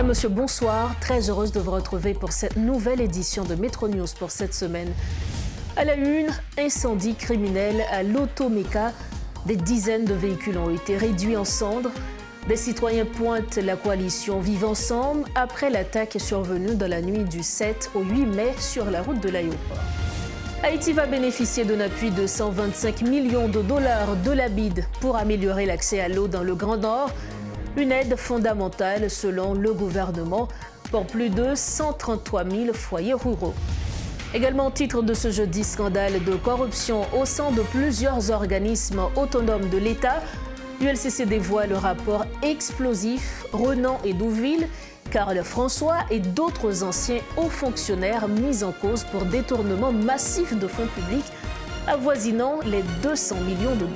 Mesdames, Messieurs, bonsoir. Très heureuse de vous retrouver pour cette nouvelle édition de Métro News pour cette semaine. À la une, incendie criminel à l'Automéca. Des dizaines de véhicules ont été réduits en cendres. Des citoyens pointent la coalition Vivre Ensemble après l'attaque survenue dans la nuit du 7 au 8 mai sur la route de l'aéroport. Haïti va bénéficier d'un appui de 125 millions de dollars de la BID pour améliorer l'accès à l'eau dans le Grand Nord. Une aide fondamentale selon le gouvernement pour plus de 133 000 foyers ruraux. Également, titre de ce jeudi, scandale de corruption au sein de plusieurs organismes autonomes de l'État. L'ULCC dévoile le rapport explosif Renan et Douville, Carl François et d'autres anciens hauts fonctionnaires mis en cause pour détournement massif de fonds publics avoisinant les 200 millions d'euros.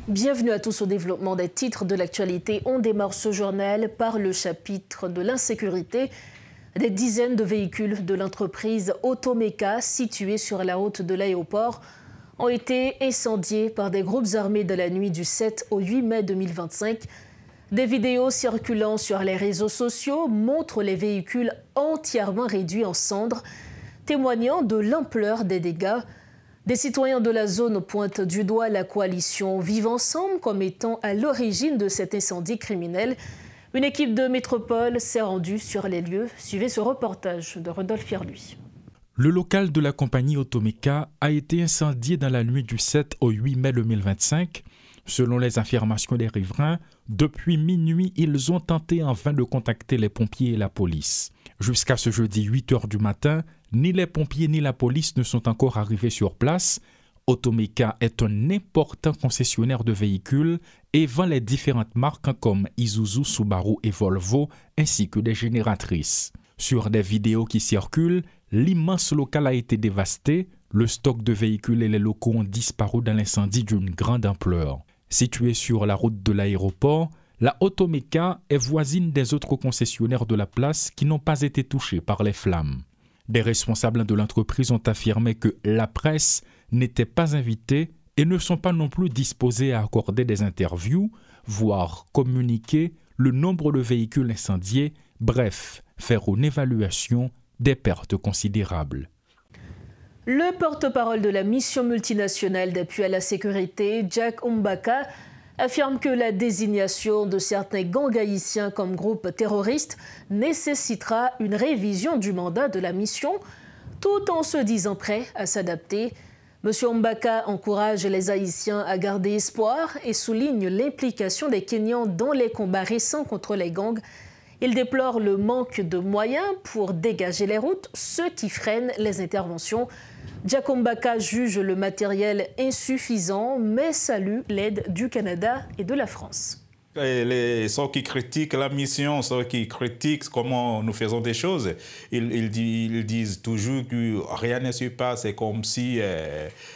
Bienvenue à tous au développement des titres de l'actualité. On démarre ce journal par le chapitre de l'insécurité. Des dizaines de véhicules de l'entreprise Automeka, située sur la route de l'aéroport, ont été incendiés par des groupes armés de la nuit du 7 au 8 mai 2025. Des vidéos circulant sur les réseaux sociaux montrent les véhicules entièrement réduits en cendres, témoignant de l'ampleur des dégâts. Des citoyens de la zone pointent du doigt la coalition Vivre Ensemble comme étant à l'origine de cet incendie criminel. Une équipe de métropole s'est rendue sur les lieux. Suivez ce reportage de Rodolphe Pierluy. Le local de la compagnie Automeka a été incendié dans la nuit du 7 au 8 mai 2025. Selon les affirmations des riverains, depuis minuit, ils ont tenté en vain de contacter les pompiers et la police. Jusqu'à ce jeudi 8 h du matin, ni les pompiers ni la police ne sont encore arrivés sur place. Automeka est un important concessionnaire de véhicules et vend les différentes marques comme Isuzu, Subaru et Volvo, ainsi que des génératrices. Sur des vidéos qui circulent, l'immense local a été dévasté, le stock de véhicules et les locaux ont disparu dans l'incendie d'une grande ampleur. Située sur la route de l'aéroport, la Automeka est voisine des autres concessionnaires de la place qui n'ont pas été touchés par les flammes. Des responsables de l'entreprise ont affirmé que la presse n'était pas invitée et ne sont pas non plus disposés à accorder des interviews, voire communiquer le nombre de véhicules incendiés, bref, faire une évaluation des pertes considérables. Le porte-parole de la mission multinationale d'appui à la sécurité, Jack Mbaka, affirme que la désignation de certains gangs haïtiens comme groupe terroriste nécessitera une révision du mandat de la mission, tout en se disant prêt à s'adapter. M. Mbaka encourage les Haïtiens à garder espoir et souligne l'implication des Kenyans dans les combats récents contre les gangs. Il déplore le manque de moyens pour dégager les routes, ce qui freine les interventions. Jack Mbaka juge le matériel insuffisant, mais salue l'aide du Canada et de la France. Ceux qui critiquent la mission, ceux qui critiquent comment nous faisons des choses, ils disent toujours que rien ne se passe, c'est comme si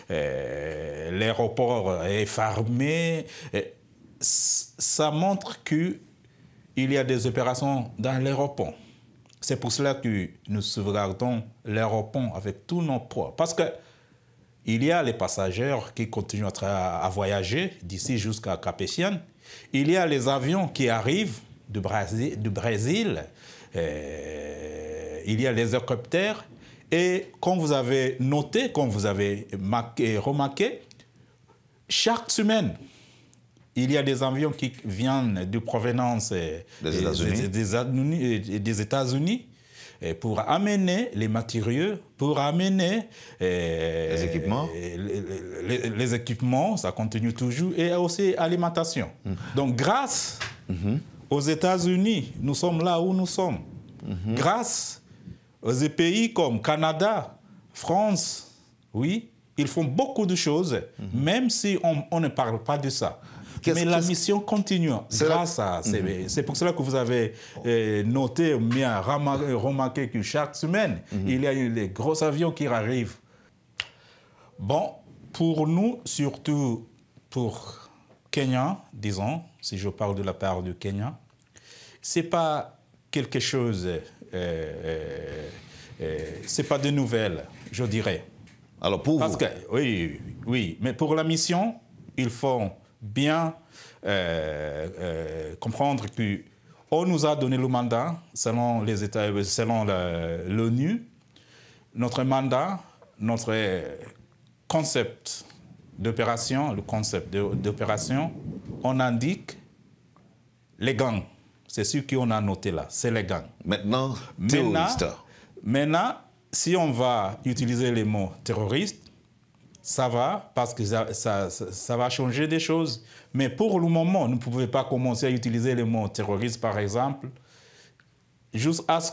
l'aéroport est fermé. Ça montre qu'il y a des opérations dans l'aéroport. C'est pour cela que nous sauvegardons l'aéroport avec tous nos poids. Parce qu'il y a les passagers qui continuent à voyager d'ici jusqu'à Cap-Haïtien. Il y a les avions qui arrivent du Brésil. Il y a les hélicoptères. Et comme vous avez noté, comme vous avez remarqué, chaque semaine, il y a des avions qui viennent de provenance des États-Unis pour amener les matériaux, pour amener les équipements. Les équipements, ça continue toujours, et aussi l'alimentation. Donc, grâce aux États-Unis, nous sommes là où nous sommes. Grâce aux pays comme Canada, France, oui, ils font beaucoup de choses, même si on ne parle pas de ça. Mais la mission continue grâce à... C'est pour cela que vous avez noté, bien remarqué que chaque semaine, il y a eu les gros avions qui arrivent. Bon, pour nous, surtout pour Kenya, disons, si je parle de la part du Kenya, ce n'est pas quelque chose... c'est pas de nouvelles, je dirais. Alors pour vous... Oui, mais pour la mission, il faut bien comprendre qu'on nous a donné le mandat selon les États, selon l'ONU. Notre mandat, notre concept d'opération, le concept d'opération, on indique les gangs. C'est ce qu'on a noté là, c'est les gangs. Maintenant, terroriste. Maintenant, si on va utiliser les mots terroristes, ça va, parce que ça va changer des choses. Mais pour le moment, vous ne pouvez pas commencer à utiliser les mots terroristes, par exemple, jusqu'à ce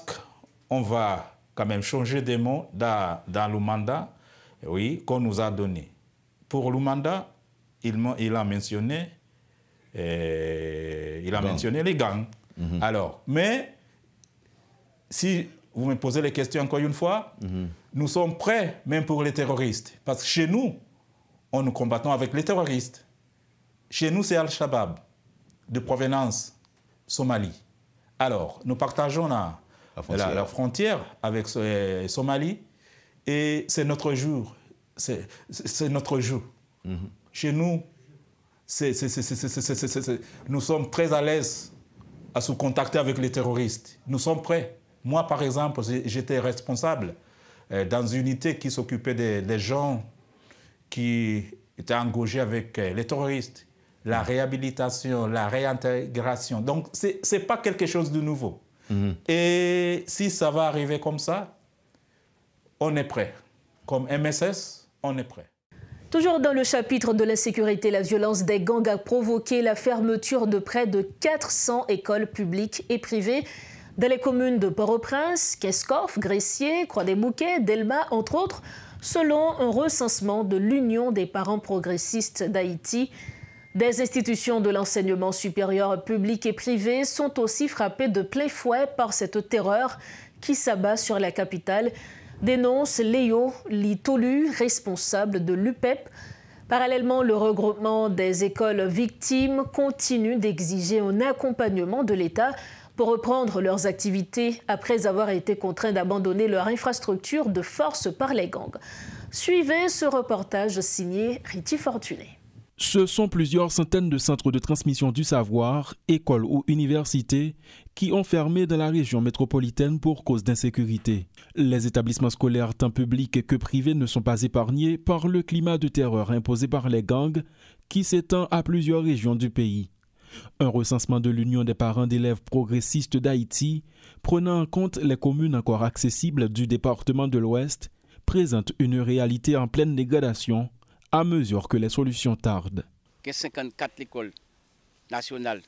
qu'on va quand même changer des mots dans le mandat, qu'on nous a donné. Pour le mandat, il a mentionné les gangs. Alors, mais si vous me posez les questions encore une fois, nous sommes prêts même pour les terroristes. Parce que chez nous, nous combattons avec les terroristes. Chez nous, c'est Al-Shabaab, de provenance Somalie. Alors, nous partageons la frontière avec Somalie et c'est notre jour. C'est notre jour. Chez nous, nous sommes très à l'aise à se contacter avec les terroristes. Nous sommes prêts. Moi, par exemple, j'étais responsable dans une unité qui s'occupait des gens qui étaient engagés avec les terroristes. La réhabilitation, la réintégration. Donc, ce n'est pas quelque chose de nouveau. Et si ça va arriver comme ça, on est prêt. Comme MSS, on est prêt. Toujours dans le chapitre de l'insécurité, la violence des gangs a provoqué la fermeture de près de 400 écoles publiques et privées dans les communes de Port-au-Prince, Kescorff, Gressier, Croix-des-Bouquets, Delma, entre autres, selon un recensement de l'Union des parents progressistes d'Haïti. Des institutions de l'enseignement supérieur public et privé sont aussi frappées de plein fouet par cette terreur qui s'abat sur la capitale, dénonce Léo Litolu, responsable de l'UPEP. Parallèlement, le regroupement des écoles victimes continue d'exiger un accompagnement de l'État pour reprendre leurs activités après avoir été contraints d'abandonner leur infrastructure de force par les gangs. Suivez ce reportage signé Riti Fortuné. Ce sont plusieurs centaines de centres de transmission du savoir, écoles ou universités, qui ont fermé dans la région métropolitaine pour cause d'insécurité. Les établissements scolaires tant publics que privés ne sont pas épargnés par le climat de terreur imposé par les gangs qui s'étend à plusieurs régions du pays. Un recensement de l'Union des parents d'élèves progressistes d'Haïti, prenant en compte les communes encore accessibles du département de l'Ouest, présente une réalité en pleine dégradation à mesure que les solutions tardent. Il y a 54 écoles nationales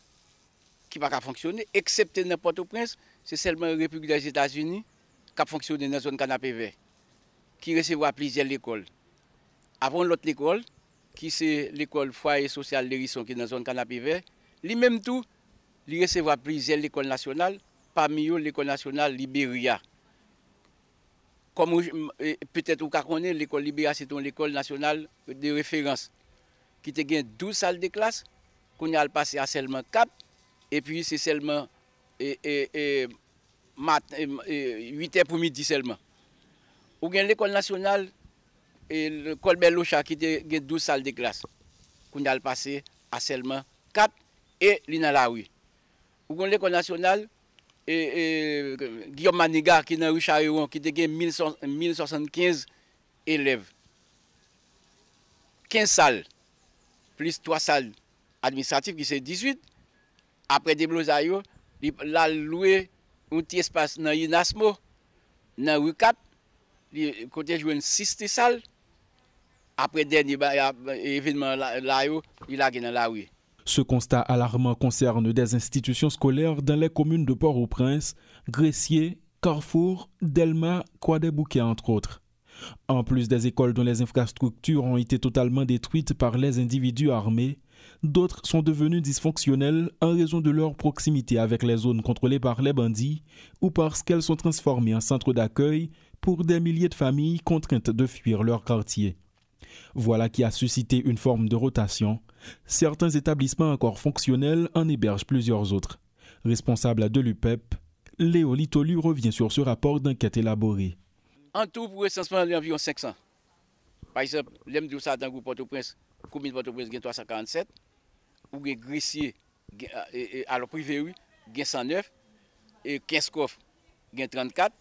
qui ne peuvent pas fonctionner, excepté dans Port-au-Prince, c'est seulement la République des États-Unis qui a fonctionné dans la zone canapé vert, qui recevra plusieurs écoles. Avant l'autre école, qui c'est l'école foyer social Lérisson qui est dans la zone canapé vert, lui-même tout, il recevra plusieurs écoles nationales, parmi eux l'école nationale Libéria. Comme peut-être vous connaissez, l'école Libéria, c'est une école nationale de référence qui a 12 salles de classe, qu'on a passé à seulement 4, et puis c'est seulement 8 heures pour midi seulement. Ou bien l'école nationale, l'école Belocha qui a 12 salles de classe, qu'on a passé à seulement 4, et l'Inalawi. Ou bien l'école nationale, Guillaume Maniga qui est dans Richard-Héron qui a 1075 élèves. 15 salles, plus 3 salles administratives qui c'est 18. Après des blosailles, il a loué un petit espace dans l'INASMO, dans rue 4, côté joué 6 salles. Après dernier événement là, il a gagné la rue. Ce constat alarmant concerne des institutions scolaires dans les communes de Port-au-Prince, Gressier, Carrefour, Delma, Croix-des-Bouquets, entre autres. En plus des écoles dont les infrastructures ont été totalement détruites par les individus armés, d'autres sont devenues dysfonctionnelles en raison de leur proximité avec les zones contrôlées par les bandits ou parce qu'elles sont transformées en centres d'accueil pour des milliers de familles contraintes de fuir leur quartier. Voilà qui a suscité une forme de rotation. Certains établissements encore fonctionnels en hébergent plusieurs autres. Responsable de l'UPEP, Léo Litolu revient sur ce rapport d'enquête élaboré. En tout, pour le recensement, il y a environ 500 Par exemple, l'aime de ça dans le groupe Port-au-Prince, commune Port-au-Prince, il y a 347, ou il y a Grissier, alors privé, oui, il y a 109, et 15 coffres, il y a 34,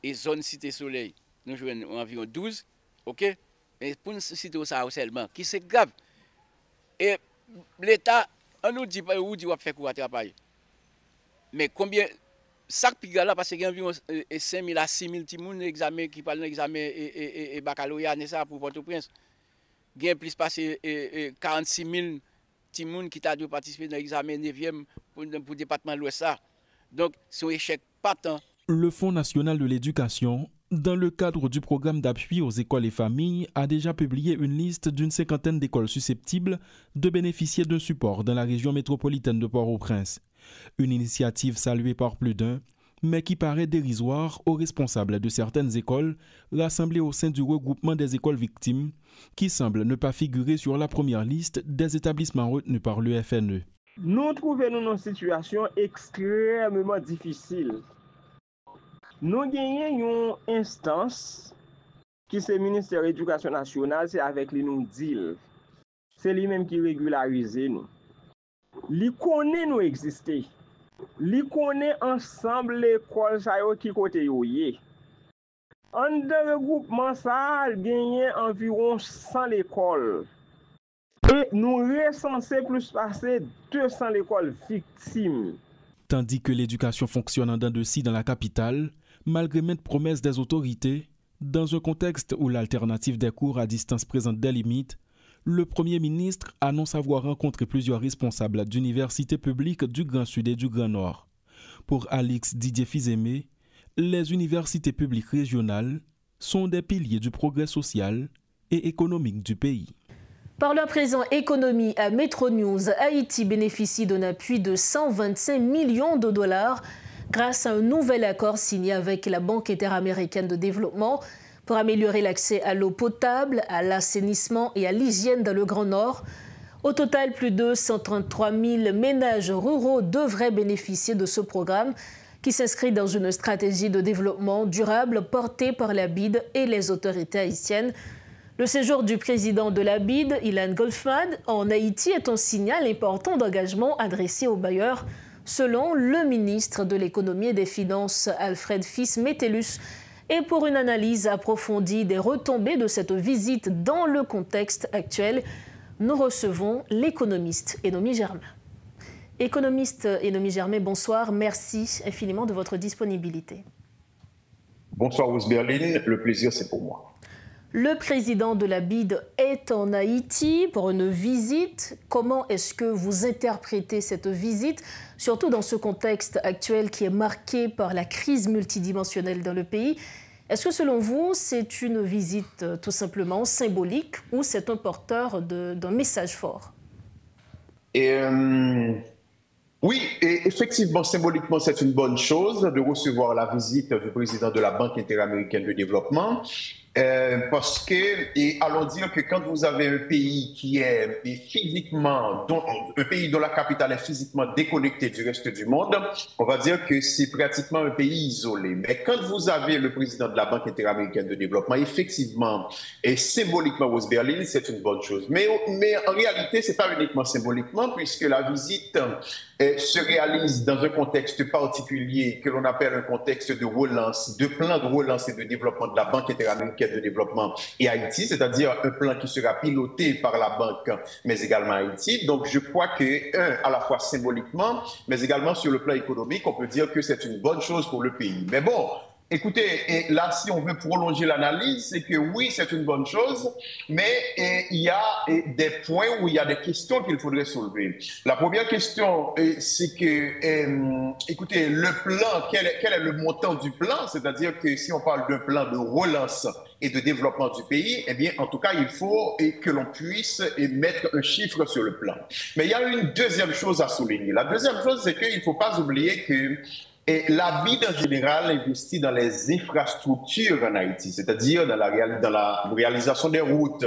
et zone Cité Soleil, nous jouons environ 12, ok? Mais pour nous citer ça seulement, qui c'est grave. Et l'État, on nous dit où dit faire quoi travail. Mais combien ça pique là parce qu'il y a environ 5 000 à 6 000 petits examen qui parlent d'examen et baccalauréat ça pour Port-au-Prince. Il y a plus passé 46 000 petits qui t'a dû participer dans l'examen 9e pour le département de l'Ouest. Donc c'est un échec patent. Le Fonds national de l'éducation, dans le cadre du programme d'appui aux écoles et familles, a déjà publié une liste d'une 50aine d'écoles susceptibles de bénéficier d'un support dans la région métropolitaine de Port-au-Prince. Une initiative saluée par plus d'un, mais qui paraît dérisoire aux responsables de certaines écoles rassemblées au sein du regroupement des écoles victimes, qui semble ne pas figurer sur la première liste des établissements retenus par le FNE. Nous trouvons dans une situation extrêmement difficile. Nous gagnons une instance qui c'est le ministère de l'Éducation nationale, c'est avec lui nous dit. C'est lui-même qui régularise nous. Li connaît nous exister. Li connaît ensemble l'école qui côté yo yé. En de regroupement ça, gagné environ 100 écoles. Et nous recensons plus passer 200 écoles victimes. Tandis que l'éducation fonctionne en dents de scie dans la capitale, malgré maintes promesses des autorités, dans un contexte où l'alternative des cours à distance présente des limites, le Premier ministre annonce avoir rencontré plusieurs responsables d'universités publiques du Grand Sud et du Grand Nord. Pour Alix Didier Fizemé, les universités publiques régionales sont des piliers du progrès social et économique du pays. Par leur présent économie à Metro News, Haïti bénéficie d'un appui de 125 millions de dollars grâce à un nouvel accord signé avec la Banque interaméricaine de développement pour améliorer l'accès à l'eau potable, à l'assainissement et à l'hygiène dans le Grand Nord. Au total, plus de 133 000 ménages ruraux devraient bénéficier de ce programme qui s'inscrit dans une stratégie de développement durable portée par la BID et les autorités haïtiennes. Le séjour du président de la BID, Ilan Goldman, en Haïti est un signal important d'engagement adressé aux bailleurs, selon le ministre de l'Économie et des Finances, Alfred Fils-Métellus. Et pour une analyse approfondie des retombées de cette visite dans le contexte actuel, nous recevons l'économiste Enomi Germain. Économiste Enomi Germain, bonsoir. Merci infiniment de votre disponibilité. Bonsoir Rose Berlin, le plaisir c'est pour moi. Le président de la BID est en Haïti pour une visite. Comment est-ce que vous interprétez cette visite, surtout dans ce contexte actuel qui est marqué par la crise multidimensionnelle dans le pays? Est-ce que selon vous, c'est une visite tout simplement symbolique ou c'est un porteur d'un message fort? Oui, et effectivement, symboliquement, c'est une bonne chose de recevoir la visite du président de la Banque interaméricaine de développement. Parce que, et allons dire que quand vous avez un pays qui est physiquement, un pays dont la capitale est physiquement déconnectée du reste du monde, on va dire que c'est pratiquement un pays isolé. Mais quand vous avez le président de la Banque interaméricaine de développement, effectivement, et symboliquement, Rose Berlin, c'est une bonne chose. Mais en réalité, c'est pas uniquement symboliquement, puisque la visite se réalise dans un contexte particulier que l'on appelle un contexte de relance, de plan de relance et de développement de la Banque interaméricaine de développement et Haïti, c'est-à-dire un plan qui sera piloté par la banque, mais également Haïti. Donc je crois que, à la fois symboliquement, mais également sur le plan économique, on peut dire que c'est une bonne chose pour le pays. Mais bon, écoutez, et là, si on veut prolonger l'analyse, c'est que oui, c'est une bonne chose, mais il y a des points où il y a des questions qu'il faudrait soulever. La première question, c'est que, écoutez, le plan, quel est le montant du plan? C'est-à-dire que si on parle d'un plan de relance et de développement du pays, eh bien, en tout cas, il faut que l'on puisse mettre un chiffre sur le plan. Mais il y a une deuxième chose à souligner. La deuxième chose, c'est qu'il ne faut pas oublier que Et la BID en général investit dans les infrastructures en Haïti, c'est-à-dire dans la réalisation des routes,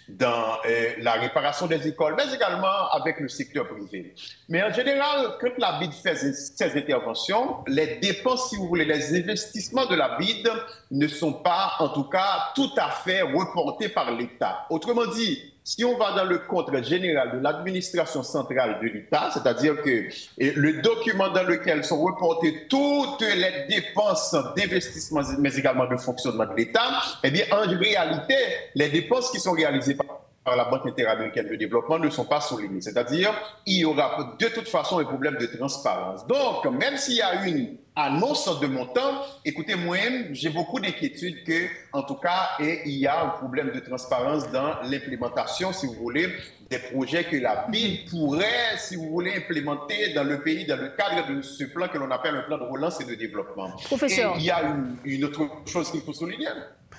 dans la réparation des écoles, mais également avec le secteur privé. Mais en général, quand la BID fait ces interventions, les dépenses, si vous voulez, les investissements de la BID ne sont pas, en tout cas, tout à fait reportés par l'État. Autrement dit, si on va dans le compte général de l'administration centrale de l'État, c'est-à-dire que le document dans lequel sont reportées toutes les dépenses d'investissement, mais également de fonctionnement de l'État, eh bien, en réalité, les dépenses qui sont réalisées par la Banque interaméricaine de développement ne sont pas soulignées. C'est-à-dire, il y aura de toute façon un problème de transparence. Donc, même s'il y a une annonce de montant, écoutez, moi-même, j'ai beaucoup d'inquiétudes que, en tout cas, il y a un problème de transparence dans l'implémentation, si vous voulez, des projets que la BID pourrait, si vous voulez, implémenter dans le pays, dans le cadre de ce plan que l'on appelle un plan de relance et de développement. Professeur. Et il y a une autre chose qu'il faut souligner.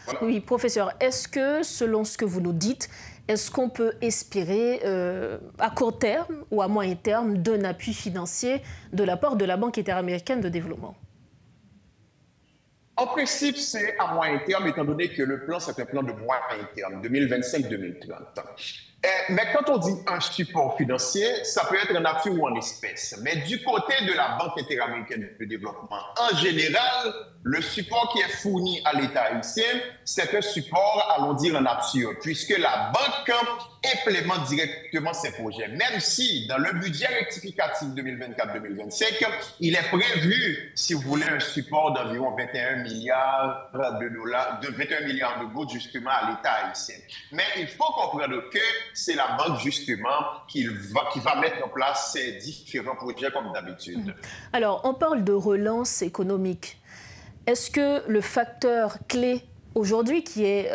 Voilà. Oui, professeur, est-ce que, selon ce que vous nous dites, est-ce qu'on peut espérer, à court terme ou à moyen terme, d'un appui financier de la part de la Banque interaméricaine de développement? En principe, c'est à moyen terme, étant donné que le plan, c'est un plan de moyen terme, 2025-2030. Mais quand on dit un support financier, ça peut être en appui ou en espèces. Mais du côté de la Banque interaméricaine de développement, en général, le support qui est fourni à l'État haïtien, c'est un support, allons dire, en nature, puisque la banque implémente directement ces projets. Même si, dans le budget rectificatif 2024-2025, il est prévu, si vous voulez, un support d'environ 21 milliards de dollars, de 21 milliards de gouttes, justement, à l'État haïtien. Mais il faut comprendre que c'est la banque, justement, qui va mettre en place ces différents projets comme d'habitude. Alors, on parle de relance économique. Est-ce que le facteur clé aujourd'hui, qui est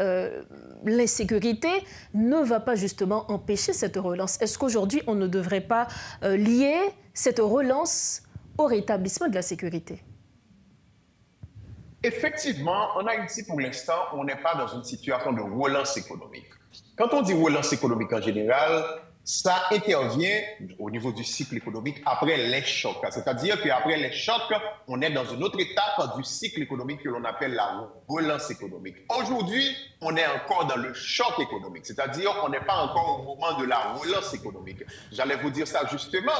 l'insécurité, ne va pas justement empêcher cette relance? Est-ce qu'aujourd'hui, on ne devrait pas lier cette relance au rétablissement de la sécurité? Effectivement, en Haïti, pour l'instant, on n'est pas dans une situation de relance économique. Quand on dit relance économique en général, ça intervient au niveau du cycle économique après les chocs. C'est-à-dire qu'après les chocs, on est dans une autre étape du cycle économique que l'on appelle la relance économique. Aujourd'hui, on est encore dans le choc économique, c'est-à-dire qu'on n'est pas encore au moment de la relance économique. J'allais vous dire ça justement,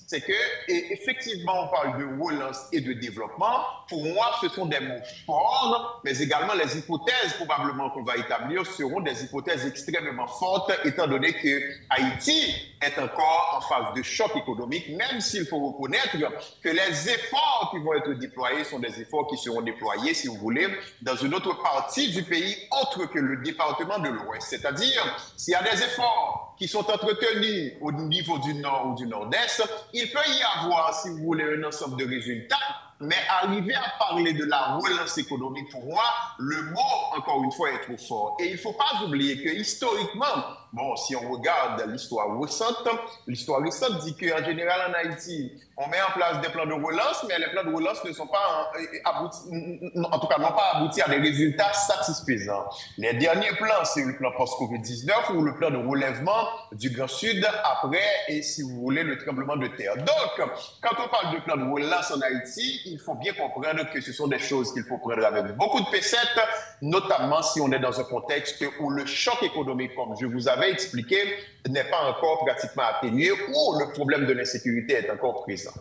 c'est que effectivement, on parle de relance et de développement. Pour moi, ce sont des mots forts, mais également les hypothèses probablement qu'on va établir seront des hypothèses extrêmement fortes, étant donné que Haïti est encore en phase de choc économique, même s'il faut reconnaître que les efforts qui vont être déployés sont des efforts qui seront déployés, si vous voulez, dans une autre partie du pays autre que le département de l'Ouest. C'est-à-dire, s'il y a des efforts qui sont entretenus au niveau du Nord ou du Nord-Est, il peut y avoir, si vous voulez, un ensemble de résultats. Mais arriver à parler de la relance économique, pour moi, le mot, encore une fois, est trop fort. Et il ne faut pas oublier que historiquement, bon, si on regarde l'histoire récente dit qu'en général, en Haïti, on met en place des plans de relance, mais les plans de relance ne sont pas aboutis, en tout cas, n'ont pas abouti à des résultats satisfaisants. Les derniers plans, c'est le plan post-Covid-19 ou le plan de relèvement du Grand Sud après, et si vous voulez, le tremblement de terre. Donc, quand on parle de plan de relance en Haïti, il faut bien comprendre que ce sont des choses qu'il faut prendre avec beaucoup de pincettes, notamment si on est dans un contexte où le choc économique, comme je vous avais expliqué, n'est pas encore pratiquement atténué, où le problème de l'insécurité est encore présent.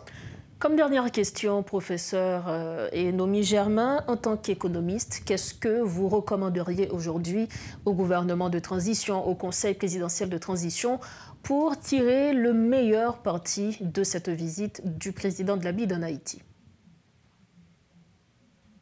Comme dernière question, professeur Enomi Germain, en tant qu'économiste, qu'est-ce que vous recommanderiez aujourd'hui au gouvernement de transition, au Conseil présidentiel de transition, pour tirer le meilleur parti de cette visite du président de la BID en Haïti?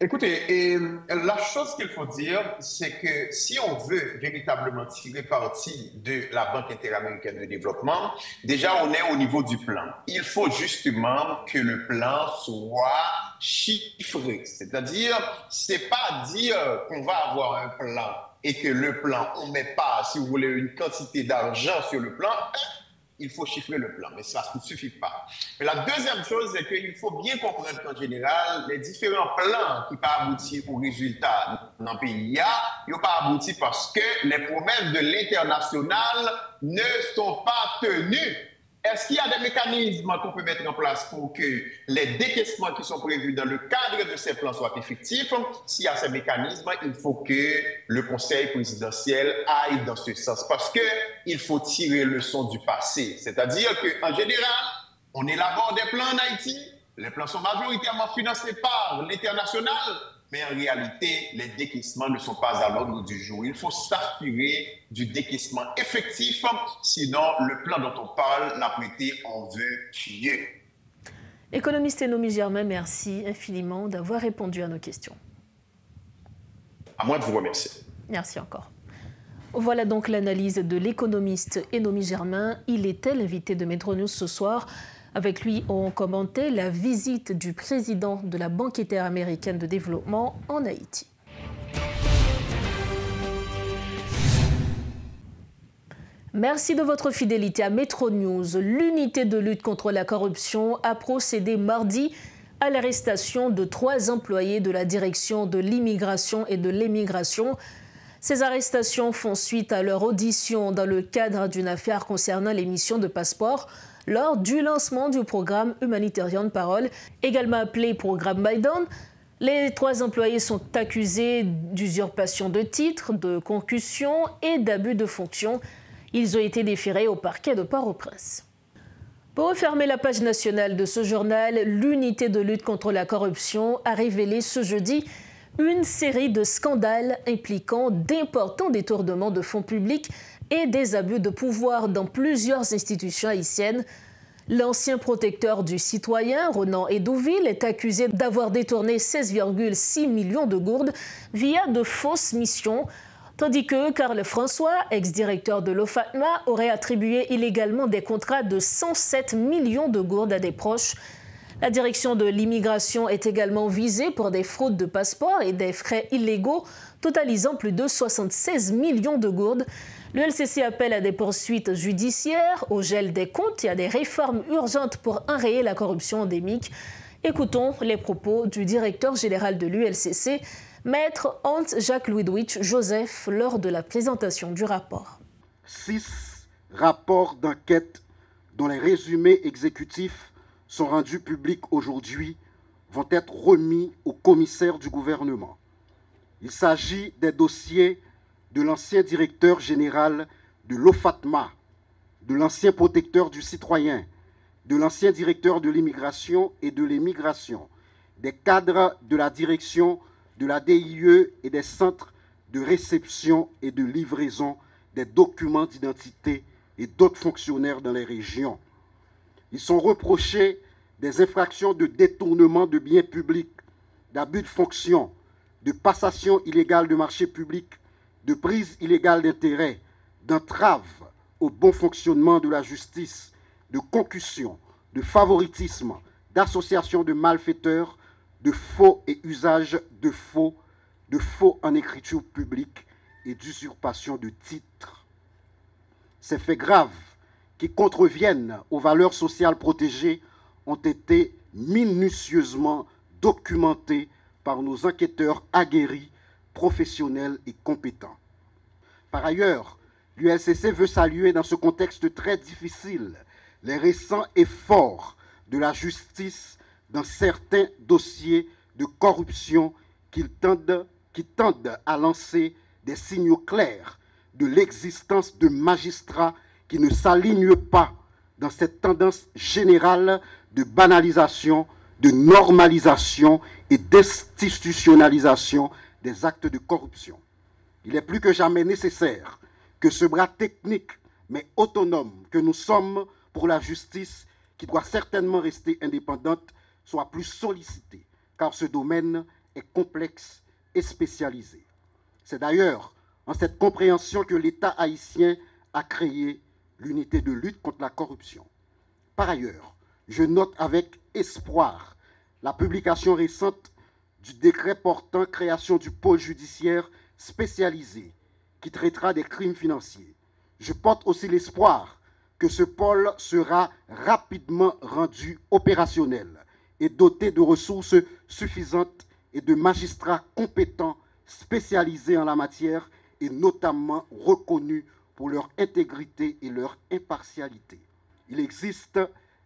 Écoutez, la chose qu'il faut dire, c'est que si on veut véritablement tirer parti de la Banque interaméricaine de développement, déjà on est au niveau du plan. Il faut justement que le plan soit chiffré. C'est-à-dire, c'est pas dire qu'on va avoir un plan et que le plan, on ne met pas, si vous voulez, une quantité d'argent sur le plan. Il faut chiffrer le plan, mais ça ne suffit pas. Mais la deuxième chose, c'est qu'il faut bien comprendre qu'en général, les différents plans qui peuvent aboutir au résultat dans le pays, ils n'ont pas abouti parce que les promesses de l'international ne sont pas tenues. Est-ce qu'il y a des mécanismes qu'on peut mettre en place pour que les décaissements qui sont prévus dans le cadre de ces plans soient effectifs? S'il y a ces mécanismes, il faut que le Conseil présidentiel aille dans ce sens parce qu'il faut tirer leçon du passé. C'est-à-dire qu'en général, on élabore des plans en Haïti, les plans sont majoritairement financés par l'international, mais en réalité, les décaissements ne sont pas à l'ordre du jour. Il faut s'assurer du décaissement effectif, sinon le plan dont on parle n'a pas été en vœu pieux. Économiste Enomi Germain, merci infiniment d'avoir répondu à nos questions. À moi de vous remercier. Merci encore. Voilà donc l'analyse de l'économiste Enomi Germain. Il était l'invité de Métro News ce soir. Avec lui, on commentait la visite du président de la Banque interaméricaine de développement en Haïti. Merci de votre fidélité à Métro News. L'unité de lutte contre la corruption a procédé mardi à l'arrestation de 3 employés de la direction de l'immigration et de l'émigration. Ces arrestations font suite à leur audition dans le cadre d'une affaire concernant l'émission de passeports lors du lancement du programme Humanitarian Parole, également appelé programme Maïdan. Les 3 employés sont accusés d'usurpation de titres, de concussion et d'abus de fonction. Ils ont été déférés au parquet de Port-au-Prince. Pour refermer la page nationale de ce journal, l'unité de lutte contre la corruption a révélé ce jeudi une série de scandales impliquant d'importants détournements de fonds publics et des abus de pouvoir dans plusieurs institutions haïtiennes. L'ancien protecteur du citoyen, Ronan Edouville, est accusé d'avoir détourné 16,6 millions de gourdes via de fausses missions, tandis que Karl François, ex-directeur de l'OFATMA, aurait attribué illégalement des contrats de 107 millions de gourdes à des proches. La direction de l'immigration est également visée pour des fraudes de passeports et des frais illégaux totalisant plus de 76 millions de gourdes. Le LCC appelle à des poursuites judiciaires, au gel des comptes et à des réformes urgentes pour enrayer la corruption endémique. Écoutons les propos du directeur général de l'ULCC, Maître Hans-Jacques Ludwig Joseph, lors de la présentation du rapport. 6 rapports d'enquête dont les résumés exécutifs sont rendus publics aujourd'hui vont être remis au commissaire du gouvernement. Il s'agit des dossiers de l'ancien directeur général de l'OFATMA, de l'ancien protecteur du citoyen, de l'ancien directeur de l'immigration et de l'émigration, des cadres de la direction de la DIE et des centres de réception et de livraison des documents d'identité et d'autres fonctionnaires dans les régions. Ils sont reprochés des infractions de détournement de biens publics, d'abus de fonction, de passation illégale de marchés publics, de prise illégale d'intérêt, d'entrave au bon fonctionnement de la justice, de concussion, de favoritisme, d'association de malfaiteurs, de faux et usage de faux en écriture publique et d'usurpation de titres. Ces faits graves qui contreviennent aux valeurs sociales protégées ont été minutieusement documentés par nos enquêteurs aguerris, professionnels et compétents. Par ailleurs, l'ULCC veut saluer dans ce contexte très difficile les récents efforts de la justice dans certains dossiers de corruption qui tendent à lancer des signaux clairs de l'existence de magistrats qui ne s'alignent pas dans cette tendance générale de banalisation, de normalisation et d'institutionnalisation des actes de corruption. Il est plus que jamais nécessaire que ce bras technique mais autonome que nous sommes pour la justice, qui doit certainement rester indépendante, soit plus sollicité, car ce domaine est complexe et spécialisé. C'est d'ailleurs en cette compréhension que l'État haïtien a créé l'unité de lutte contre la corruption. Par ailleurs, je note avec espoir la publication récente du décret portant création du pôle judiciaire spécialisé qui traitera des crimes financiers. Je porte aussi l'espoir que ce pôle sera rapidement rendu opérationnel et doté de ressources suffisantes et de magistrats compétents spécialisés en la matière et notamment reconnus pour leur intégrité et leur impartialité. il existe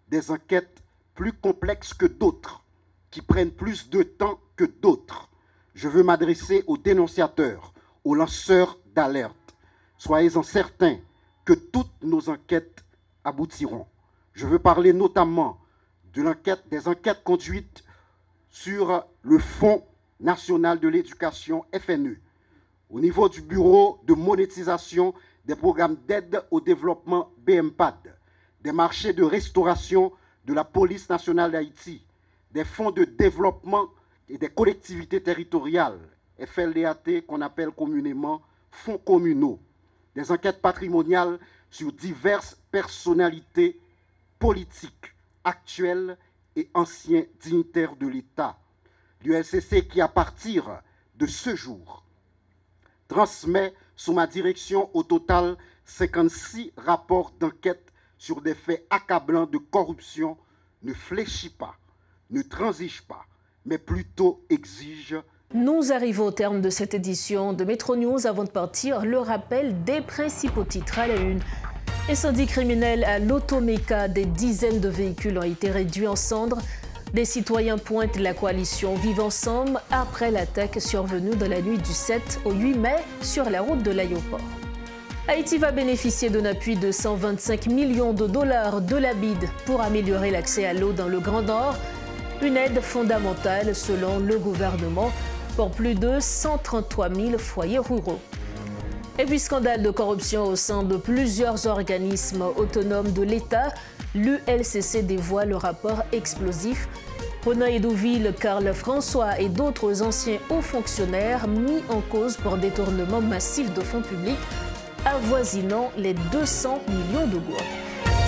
des enquêtes plus complexes que d'autres, qui prennent plus de temps que d'autres. Je veux m'adresser aux dénonciateurs, aux lanceurs d'alerte. Soyez-en certains que toutes nos enquêtes aboutiront. Je veux parler notamment des enquêtes conduites sur le Fonds national de l'éducation, FNE, au niveau du Bureau de monétisation des programmes d'aide au développement, BMPAD, des marchés de restauration de la police nationale d'Haïti, des fonds de développement et des collectivités territoriales, FLDAT, qu'on appelle communément fonds communaux, des enquêtes patrimoniales sur diverses personnalités politiques, actuelles et anciens dignitaires de l'État. L'ULCC qui, à partir de ce jour, transmet sous ma direction au total 56 rapports d'enquête sur des faits accablants de corruption, ne fléchit pas, ne transige pas, mais plutôt exige. Nous arrivons au terme de cette édition de Métro News. Avant de partir, le rappel des principaux titres à la une. Incendie criminel à l'Automéca, des dizaines de véhicules ont été réduits en cendres. Des citoyens pointent la coalition Vive Ensemble après l'attaque survenue dans la nuit du 7 au 8 mai sur la route de l'aéroport. Haïti va bénéficier d'un appui de 125 millions de dollars de la BID pour améliorer l'accès à l'eau dans le Grand Nord. Une aide fondamentale selon le gouvernement pour plus de 133 000 foyers ruraux. Et puis scandale de corruption au sein de plusieurs organismes autonomes de l'État, l'ULCC dévoile le rapport explosif. Renan Edouville, Karl François et d'autres anciens hauts fonctionnaires mis en cause pour détournement massif de fonds publics avoisinant les 200 millions de gourdes.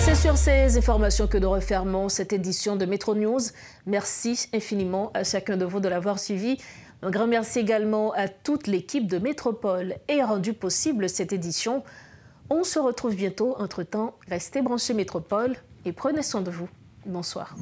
C'est sur ces informations que nous refermons cette édition de Métro News. Merci infiniment à chacun de vous de l'avoir suivi. Un grand merci également à toute l'équipe de Métropole et a rendu possible cette édition. On se retrouve bientôt. Entre-temps, restez branchés Métropole et prenez soin de vous. Bonsoir.